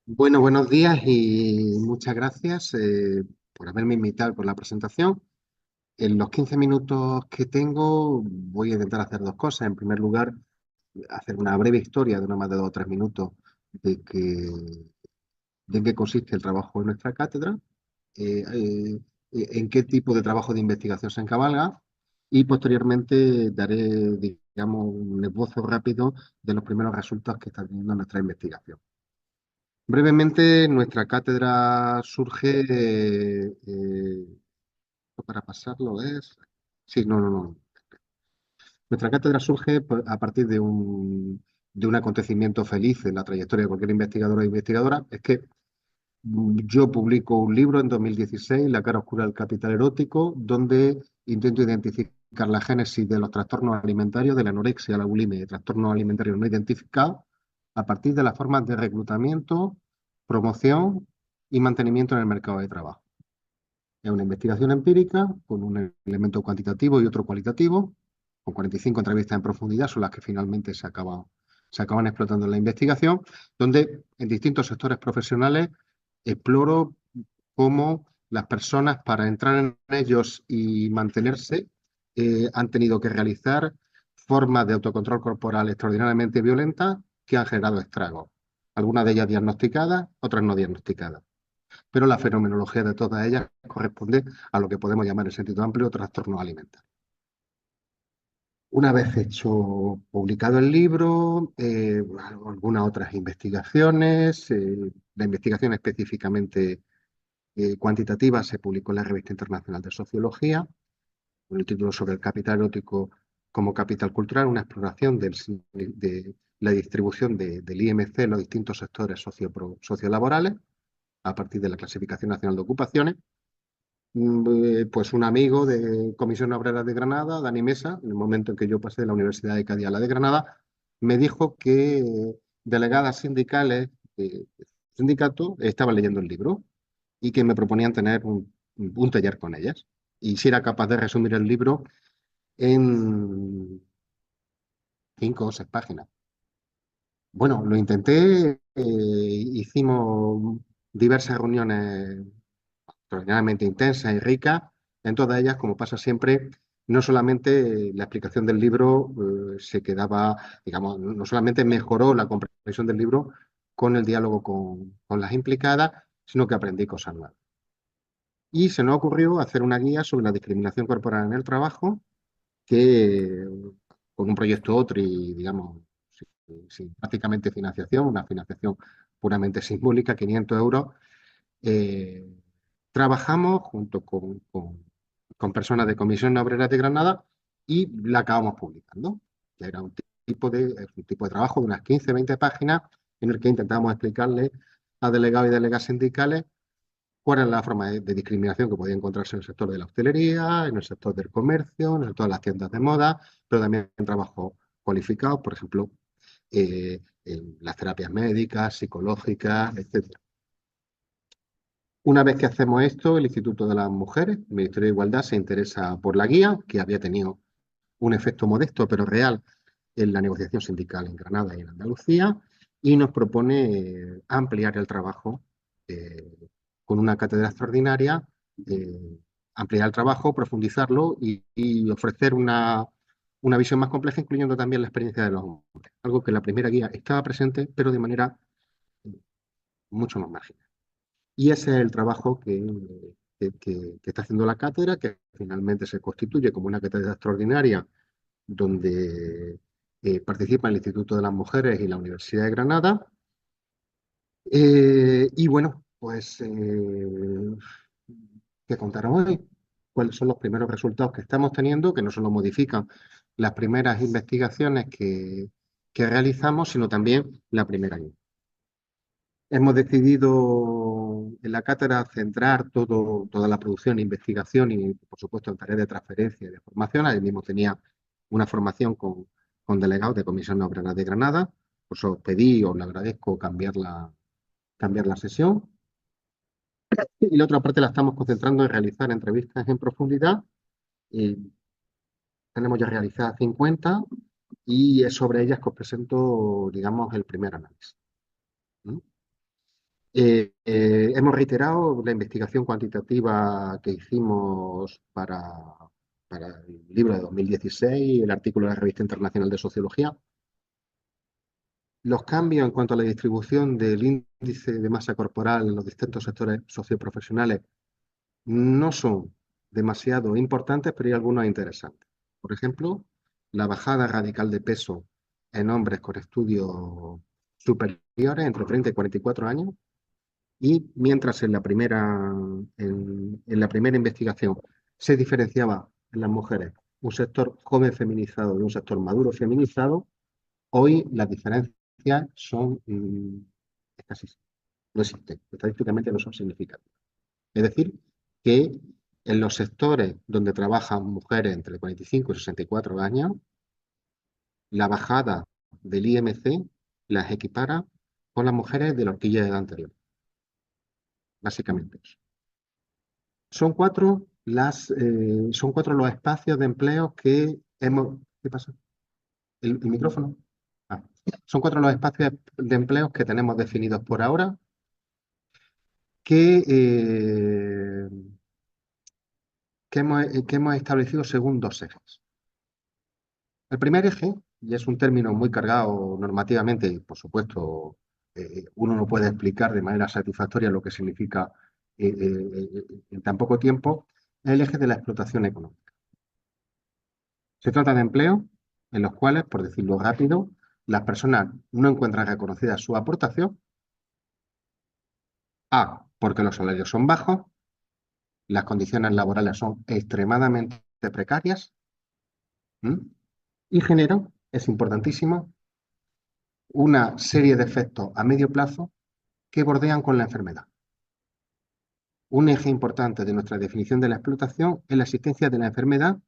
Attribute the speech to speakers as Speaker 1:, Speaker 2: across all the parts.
Speaker 1: Bueno, buenos días y muchas gracias por haberme invitado por la presentación. En los 15 minutos que tengo voy a intentar hacer dos cosas. En primer lugar, hacer una breve historia de no más de 2 o 3 minutos de, que, de en qué consiste el trabajo en nuestra cátedra, en qué tipo de trabajo de investigación se encabalga y posteriormente daré, digamos, un esbozo rápido de los primeros resultados que está teniendo nuestra investigación. Brevemente, nuestra cátedra surge, para pasarlo es, sí, no, no, no. Nuestra cátedra surge a partir de un acontecimiento feliz en la trayectoria de cualquier investigador o investigadora. Es que yo publico un libro en 2016, La cara oscura del capital erótico, donde intento identificar la génesis de los trastornos alimentarios, de la anorexia, la bulimia y trastornos alimentarios no identificados, a partir de las formas de reclutamiento, promoción y mantenimiento en el mercado de trabajo. Es una investigación empírica con un elemento cuantitativo y otro cualitativo, con 45 entrevistas en profundidad, son las que finalmente se acaban explotando en la investigación, donde en distintos sectores profesionales exploro cómo las personas para entrar en ellos y mantenerse han tenido que realizar formas de autocontrol corporal extraordinariamente violentas que han generado estragos. Algunas de ellas diagnosticadas, otras no diagnosticadas. Pero la fenomenología de todas ellas corresponde a lo que podemos llamar en sentido amplio trastornos alimentarios. Una vez hecho, publicado el libro, algunas otras investigaciones, la investigación específicamente cuantitativa se publicó en la Revista Internacional de Sociología, con el título sobre el capital erótico como capital cultural, una exploración de la distribución del IMC en los distintos sectores sociolaborales a partir de la Clasificación Nacional de Ocupaciones. Pues un amigo de Comisión Obrera de Granada, Dani Mesa, en el momento en que yo pasé de la Universidad de Cádiz a la de Granada, me dijo que delegadas sindicales de sindicato estaban leyendo el libro y que me proponían tener un taller con ellas. Y si era capaz de resumir el libro en 5 o 6 páginas. Bueno, lo intenté, hicimos diversas reuniones extraordinariamente intensas y ricas. En todas ellas, como pasa siempre, no solamente la explicación del libro se quedaba, digamos, no solamente mejoró la comprensión del libro con el diálogo con las implicadas, sino que aprendí cosas nuevas. Y se nos ocurrió hacer una guía sobre la discriminación corporal en el trabajo, que con un proyecto OTRI, digamos, sin prácticamente financiación, una financiación puramente simbólica, 500 euros, eh, trabajamos junto con personas de Comisión Obrera de Granada y la acabamos publicando. Era un tipo de trabajo de unas 15, 20 páginas en el que intentamos explicarle a delegados y delegadas sindicales cuál es la forma de discriminación que podía encontrarse en el sector de la hostelería, en el sector del comercio, en el sector de las tiendas de moda, pero también en trabajos cualificados, por ejemplo, en las terapias médicas, psicológicas, etcétera. Una vez que hacemos esto, el Instituto de las Mujeres, el Ministerio de Igualdad, se interesa por la guía, que había tenido un efecto modesto pero real en la negociación sindical en Granada y en Andalucía, y nos propone ampliar el trabajo con una cátedra extraordinaria, ampliar el trabajo, profundizarlo y ofrecer una visión más compleja, incluyendo también la experiencia de los hombres. Algo que en la primera guía estaba presente, pero de manera mucho más marginal. Y ese es el trabajo que está haciendo la cátedra, que finalmente se constituye como una cátedra extraordinaria donde participa el Instituto de las Mujeres y la Universidad de Granada. Y bueno, pues, ¿qué contaron hoy? ¿Cuáles son los primeros resultados que estamos teniendo? Que no solo modifican las primeras investigaciones que realizamos, sino también la primera guía. Hemos decidido en la cátedra centrar toda la producción e investigación y, por supuesto, en tareas de transferencia y de formación. Ahí mismo tenía una formación con delegados de Comisión Obrera de Granada. Por eso pedí, os le agradezco, cambiar la sesión. Y la otra parte la estamos concentrando en realizar entrevistas en profundidad. Y tenemos ya realizadas 50 y es sobre ellas que os presento, digamos, el primer análisis. ¿Mm? Hemos reiterado la investigación cuantitativa que hicimos para el libro de 2016, el artículo de la Revista Internacional de Sociología. Los cambios en cuanto a la distribución del índice de masa corporal en los distintos sectores socioprofesionales no son demasiado importantes, pero hay algunos interesantes. Por ejemplo, la bajada radical de peso en hombres con estudios superiores entre 30 y 44 años, y mientras en la primera investigación se diferenciaba en las mujeres un sector joven feminizado de un sector maduro feminizado, hoy las diferencias son escasísimas, no existen, estadísticamente no son significativas. Es decir, que en los sectores donde trabajan mujeres entre 45 y 64 años, la bajada del IMC las equipara con las mujeres de la horquilla de edad anterior, básicamente eso. Son cuatro los espacios de empleo que hemos... ¿Qué pasa? ¿El micrófono? Ah. Son cuatro los espacios de empleo que tenemos definidos por ahora que, eh, que hemos establecido según dos ejes. El primer eje, y es un término muy cargado normativamente, y por supuesto uno no puede explicar de manera satisfactoria lo que significa en tan poco tiempo, es el eje de la explotación económica. Se trata de empleos en los cuales, por decirlo rápido, las personas no encuentran reconocida su aportación, porque los salarios son bajos, las condiciones laborales son extremadamente precarias, ¿m? Y generan, es importantísimo, una serie de efectos a medio plazo que bordean con la enfermedad. Un eje importante de nuestra definición de la explotación es la existencia de la enfermedad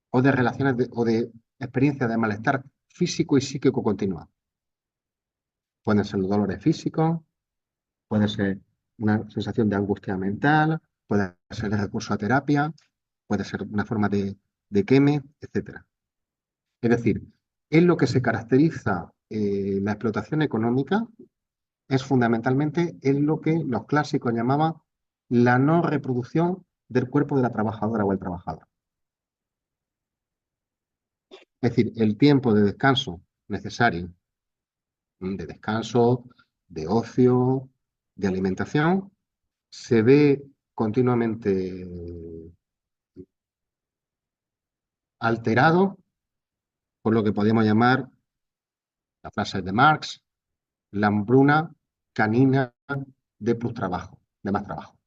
Speaker 1: o de o de experiencias de malestar físico y psíquico continuado. Pueden ser los dolores físicos, puede ser una sensación de angustia mental, puede ser el recurso a terapia, puede ser una forma de queme, etc. Es decir, en lo que se caracteriza la explotación económica es fundamentalmente en lo que los clásicos llamaban la no reproducción del cuerpo de la trabajadora o el trabajador. Es decir, el tiempo de descanso necesario, de descanso, de ocio, de alimentación, se ve continuamente alterado por lo que podríamos llamar, la frase de Marx, la hambruna canina de plus trabajo, de más trabajo.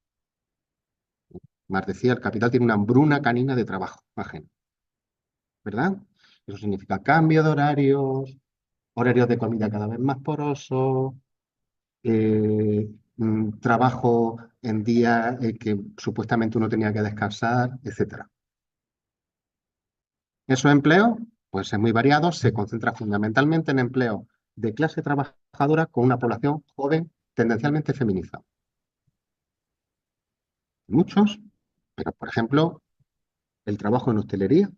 Speaker 1: Marx decía, el capital tiene una hambruna canina de trabajo ajeno, ¿verdad? Eso significa cambio de horarios, horarios de comida cada vez más porosos, trabajo en días que supuestamente uno tenía que descansar, etcétera. Esos empleos, pues es muy variado, se concentra fundamentalmente en empleos de clase trabajadora con una población joven tendencialmente feminizada. Muchos, pero por ejemplo, el trabajo en hostelería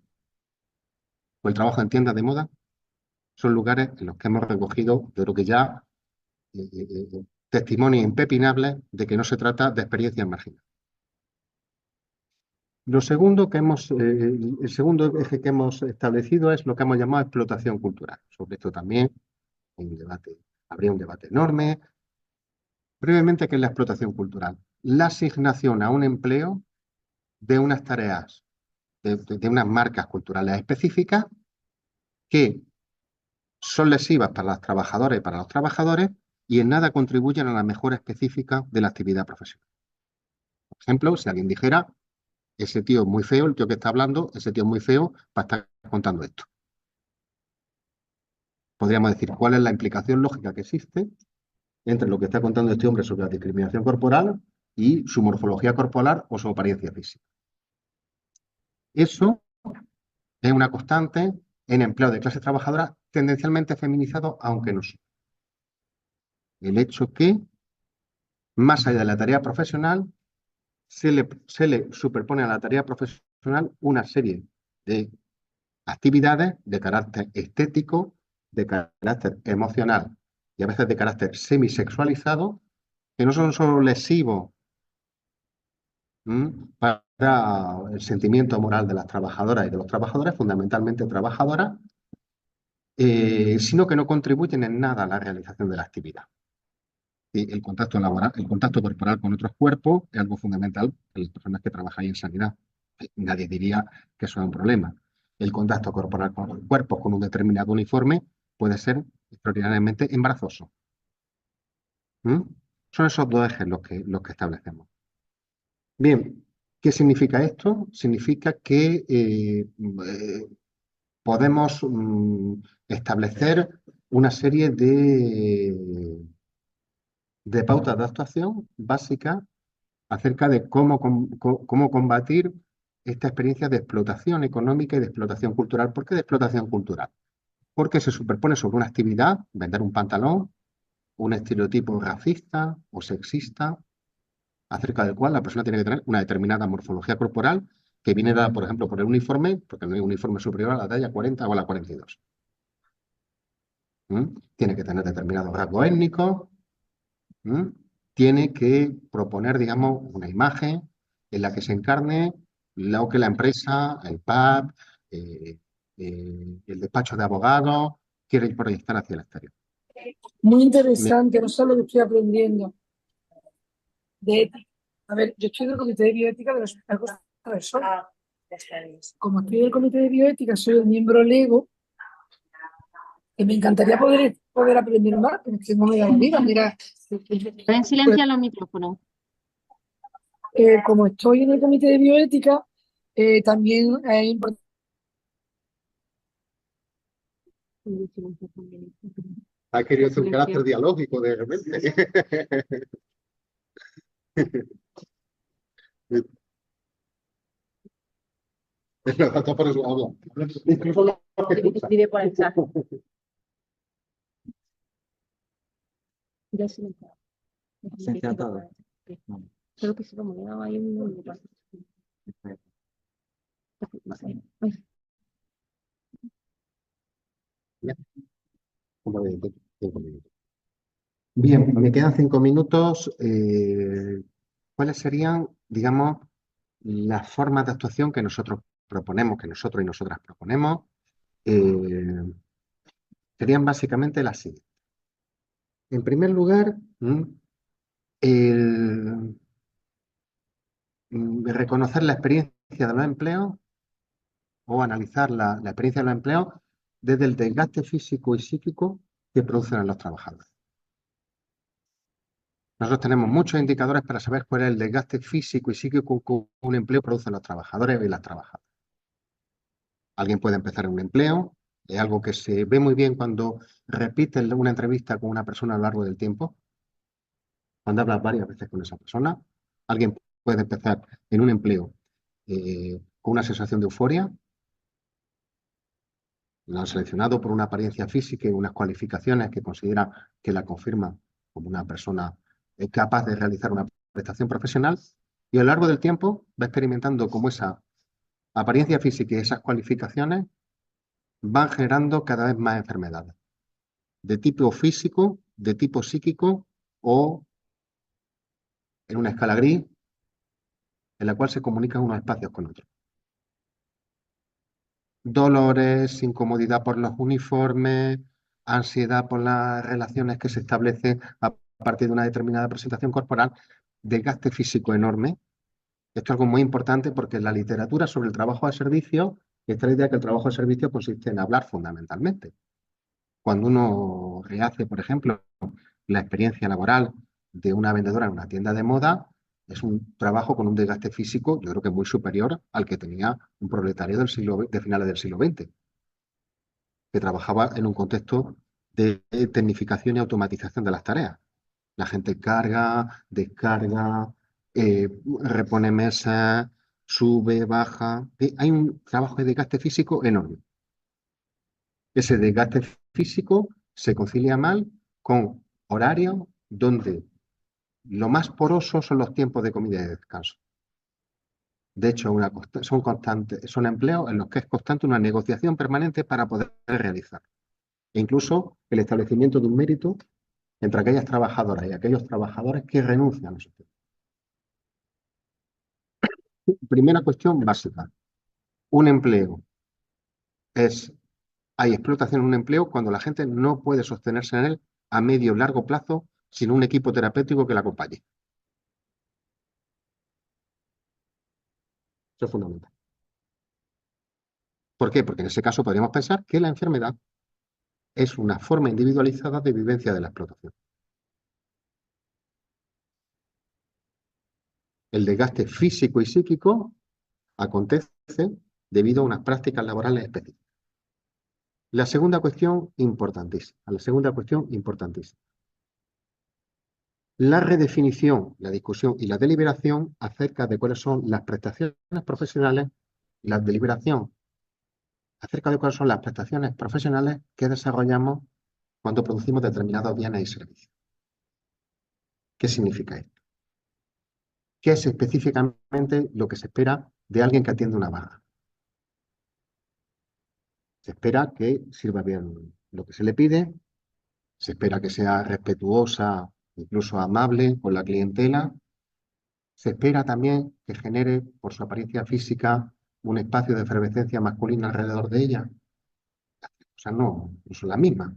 Speaker 1: o el trabajo en tiendas de moda son lugares en los que hemos recogido, yo creo que ya, testimonios impepinables de que no se trata de experiencias marginales. El segundo eje que hemos establecido es lo que hemos llamado explotación cultural. Sobre esto también habría un debate enorme. Brevemente, ¿qué es la explotación cultural? La asignación a un empleo de unas tareas, de unas marcas culturales específicas que son lesivas para las trabajadoras y para los trabajadores y en nada contribuyen a la mejora específica de la actividad profesional. Por ejemplo, si alguien dijera, ese tío es muy feo, el tío que está hablando, ese tío es muy feo para estar contando esto. Podríamos decir, ¿cuál es la implicación lógica que existe entre lo que está contando este hombre sobre la discriminación corporal y su morfología corporal o su apariencia física? Eso es una constante en empleo de clase trabajadora tendencialmente feminizado, aunque no sea. El hecho que, más allá de la tarea profesional, se le superpone a la tarea profesional una serie de actividades de carácter estético, de carácter emocional y a veces de carácter semisexualizado que no son solo lesivos, para el sentimiento moral de las trabajadoras y de los trabajadores, fundamentalmente trabajadoras, sino que no contribuyen en nada a la realización de la actividad. Y el contacto laboral, el contacto corporal con otros cuerpos es algo fundamental para las personas que trabajan en sanidad. Nadie diría que eso es un problema. El contacto corporal con los cuerpos con un determinado uniforme puede ser extraordinariamente embarazoso. ¿Mm? Son esos dos ejes los que establecemos. Bien, ¿qué significa esto? Significa que podemos establecer una serie de pautas de actuación básicas acerca de cómo combatir esta experiencia de explotación económica y de explotación cultural. ¿Por qué de explotación cultural? Porque se superpone sobre una actividad, vender un pantalón, un estereotipo racista o sexista, acerca del cual la persona tiene que tener una determinada morfología corporal que viene dada, por ejemplo, por el uniforme, porque no hay uniforme superior a la talla 40 o a la 42. Tiene que tener determinados rasgos étnicos, ¿m? Tiene que proponer, digamos, una imagen en la que se encarne lo que la empresa, el pub, eh, el despacho de abogados quiere proyectar hacia el exterior.
Speaker 2: Muy
Speaker 1: Me-
Speaker 2: interesante, no sé lo que estoy aprendiendo de ética. A ver, yo estoy del Comité de Bioética del Hospital Costa del Sol. Como estoy del Comité de Bioética, soy el miembro Lego, que me encantaría poder aprender más, pero es que no me da la vida. Mira,
Speaker 3: Pueden silenciar los micrófonos.
Speaker 2: como estoy en el Comité de Bioética, también es importante.
Speaker 1: Ha querido hacer un carácter dialógico de repente. Por eso habla. Incluso los que escuchan.
Speaker 3: Escribe por el chat. Ya silenciado.
Speaker 4: Silenciado todo.
Speaker 3: Creo que se lo me ahí un...
Speaker 1: Ya, como de 5 minutos. Bien, me quedan 5 minutos. ¿Cuáles serían, digamos, las formas de actuación que nosotros proponemos, que nosotros y nosotras proponemos? Serían básicamente las siguientes. En primer lugar, el reconocer la experiencia de los empleos o analizar la experiencia de los empleos desde el desgaste físico y psíquico que producen en los trabajadores. Nosotros tenemos muchos indicadores para saber cuál es el desgaste físico y psíquico que un empleo produce en los trabajadores y las trabajadoras. Alguien puede empezar en un empleo, es algo que se ve muy bien cuando repites una entrevista con una persona a lo largo del tiempo, cuando hablas varias veces con esa persona. Alguien puede empezar en un empleo con una sensación de euforia, lo han seleccionado por una apariencia física y unas cualificaciones que considera que la confirman como una persona capaz de realizar una prestación profesional, y a lo largo del tiempo va experimentando cómo esa apariencia física y esas cualificaciones van generando cada vez más enfermedades, de tipo físico, de tipo psíquico o en una escala gris en la cual se comunican unos espacios con otros. Dolores, incomodidad por los uniformes, ansiedad por las relaciones que se establecen a partir de una determinada presentación corporal, desgaste físico enorme. Esto es algo muy importante porque en la literatura sobre el trabajo de servicio está la idea que el trabajo de servicio consiste en hablar fundamentalmente. Cuando uno rehace, por ejemplo, la experiencia laboral de una vendedora en una tienda de moda, es un trabajo con un desgaste físico, yo creo que muy superior al que tenía un proletario de finales del siglo XX, que trabajaba en un contexto de tecnificación y automatización de las tareas. La gente carga, descarga, repone mesas, sube, baja. Hay un trabajo de desgaste físico enorme. Ese desgaste físico se concilia mal con horarios donde lo más poroso son los tiempos de comida y de descanso. De hecho, son empleos en los que es constante una negociación permanente para poder realizar. E incluso el establecimiento de un mérito entre aquellas trabajadoras y aquellos trabajadores que renuncian a su tiempo. Primera cuestión básica. Un empleo hay explotación en un empleo cuando la gente no puede sostenerse en él a medio o largo plazo sin un equipo terapéutico que la acompañe. Eso es fundamental. ¿Por qué? Porque en ese caso podríamos pensar que la enfermedad es una forma individualizada de vivencia de la explotación. El desgaste físico y psíquico acontece debido a unas prácticas laborales específicas. La segunda cuestión importantísima. La redefinición, la discusión y la deliberación acerca de cuáles son las prestaciones profesionales, la deliberación acerca de cuáles son las prestaciones profesionales que desarrollamos cuando producimos determinados bienes y servicios. ¿Qué significa esto? ¿Qué es específicamente lo que se espera de alguien que atiende una baja? Se espera que sirva bien lo que se le pide, se espera que sea respetuosa, incluso amable con la clientela. Se espera también que genere, por su apariencia física, un espacio de efervescencia masculina alrededor de ella. O sea, no son las mismas.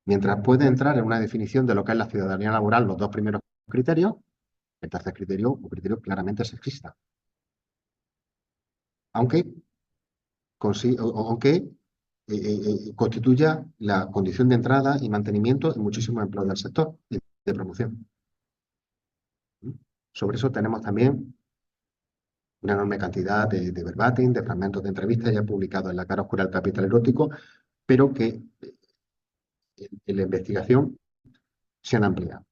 Speaker 1: Mientras puede entrar en una definición de lo que es la ciudadanía laboral los dos primeros criterios, el tercer criterio, un criterio claramente sexista. Aunque, constituya la condición de entrada y mantenimiento en muchísimos empleos del sector de promoción. Sobre eso tenemos también una enorme cantidad de verbatim, de fragmentos de entrevistas ya publicados en La cara oscura del capital erótico, pero que en la investigación se han ampliado.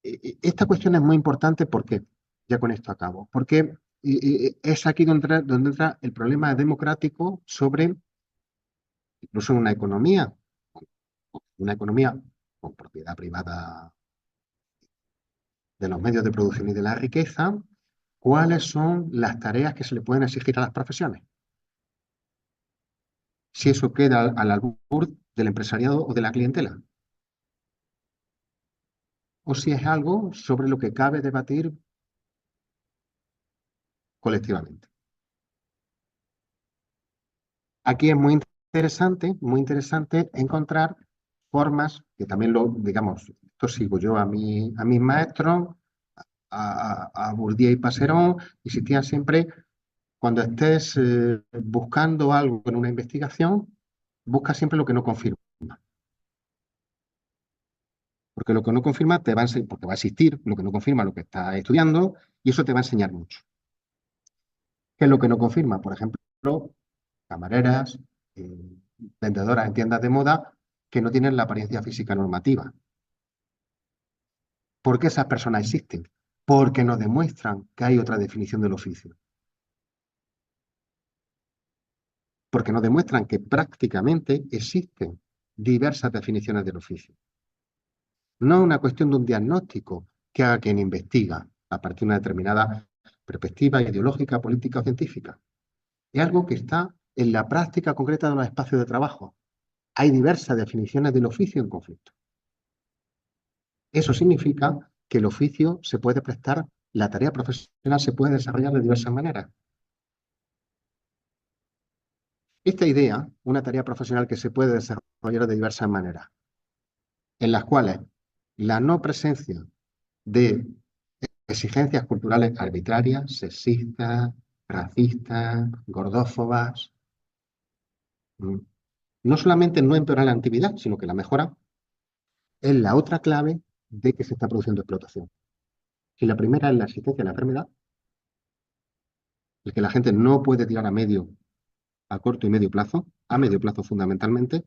Speaker 1: Esta cuestión es muy importante porque, ya con esto acabo, porque es aquí donde entra el problema democrático sobre, incluso en una economía con propiedad privada de los medios de producción y de la riqueza, cuáles son las tareas que se le pueden exigir a las profesiones. Si eso queda al albur del empresariado o de la clientela. O si es algo sobre lo que cabe debatir colectivamente. Aquí es muy interesante encontrar formas, que también digamos, esto sigo yo a mis maestros, a Bourdieu y Passerón, insistían siempre, cuando estés buscando algo en una investigación, busca siempre lo que no confirma. Porque lo que no confirma te va a enseñar, porque va a existir lo que no confirma lo que estás estudiando, y eso te va a enseñar mucho. ¿Qué es lo que no confirma? Por ejemplo, camareras, vendedoras en tiendas de moda que no tienen la apariencia física normativa. ¿Por qué esas personas existen? Porque nos demuestran que hay otra definición del oficio. Porque nos demuestran que prácticamente existen diversas definiciones del oficio. No es una cuestión de un diagnóstico que haga quien investiga a partir de una determinada perspectiva ideológica, política o científica. Es algo que está en la práctica concreta de los espacios de trabajo. Hay diversas definiciones del oficio en conflicto. Eso significa que el oficio se puede prestar, la tarea profesional se puede desarrollar de diversas maneras. Esta idea, una tarea profesional que se puede desarrollar de diversas maneras, en las cuales la no presencia de exigencias culturales arbitrarias, sexistas, racistas, gordófobas, no solamente no empeoran la actividad, sino que la mejora, es la otra clave de que se está produciendo explotación. Si la primera es la existencia de la enfermedad, el que la gente no puede tirar a corto y medio plazo, a medio plazo fundamentalmente,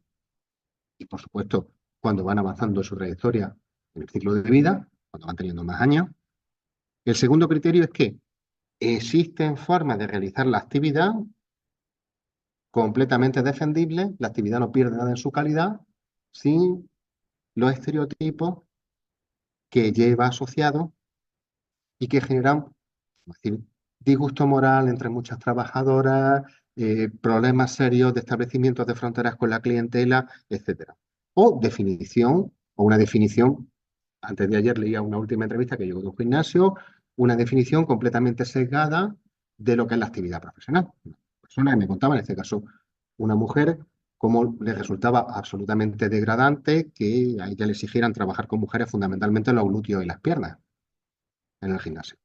Speaker 1: y por supuesto cuando van avanzando en su trayectoria en el ciclo de vida, cuando van teniendo más años. El segundo criterio es que existen formas de realizar la actividad completamente defendibles, la actividad no pierde nada en su calidad, sin los estereotipos que lleva asociado y que generan, es decir, disgusto moral entre muchas trabajadoras, problemas serios de establecimientos de fronteras con la clientela, etcétera. o definición, o una definición. Antes de ayer leía una última entrevista que llegó de un gimnasio, una definición completamente sesgada de lo que es la actividad profesional. Una persona que me contaba, en este caso, una mujer, cómo le resultaba absolutamente degradante que a ella le exigieran trabajar con mujeres fundamentalmente los glúteos y las piernas en el gimnasio.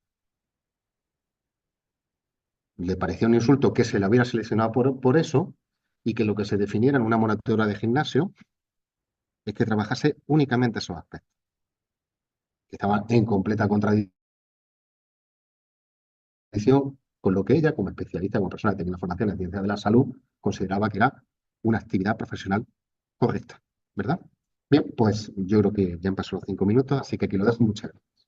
Speaker 1: Le parecía un insulto que se la hubiera seleccionado por eso y que lo que se definiera en una monitora de gimnasio es que trabajase únicamente esos aspectos, que estaban en completa contradicción con lo que ella, como especialista, como persona que tenía una formación en ciencias de la salud, consideraba que era una actividad profesional correcta, ¿verdad? Bien, pues yo creo que ya han pasado los 5 minutos, así que aquí lo dejo. Muchas gracias.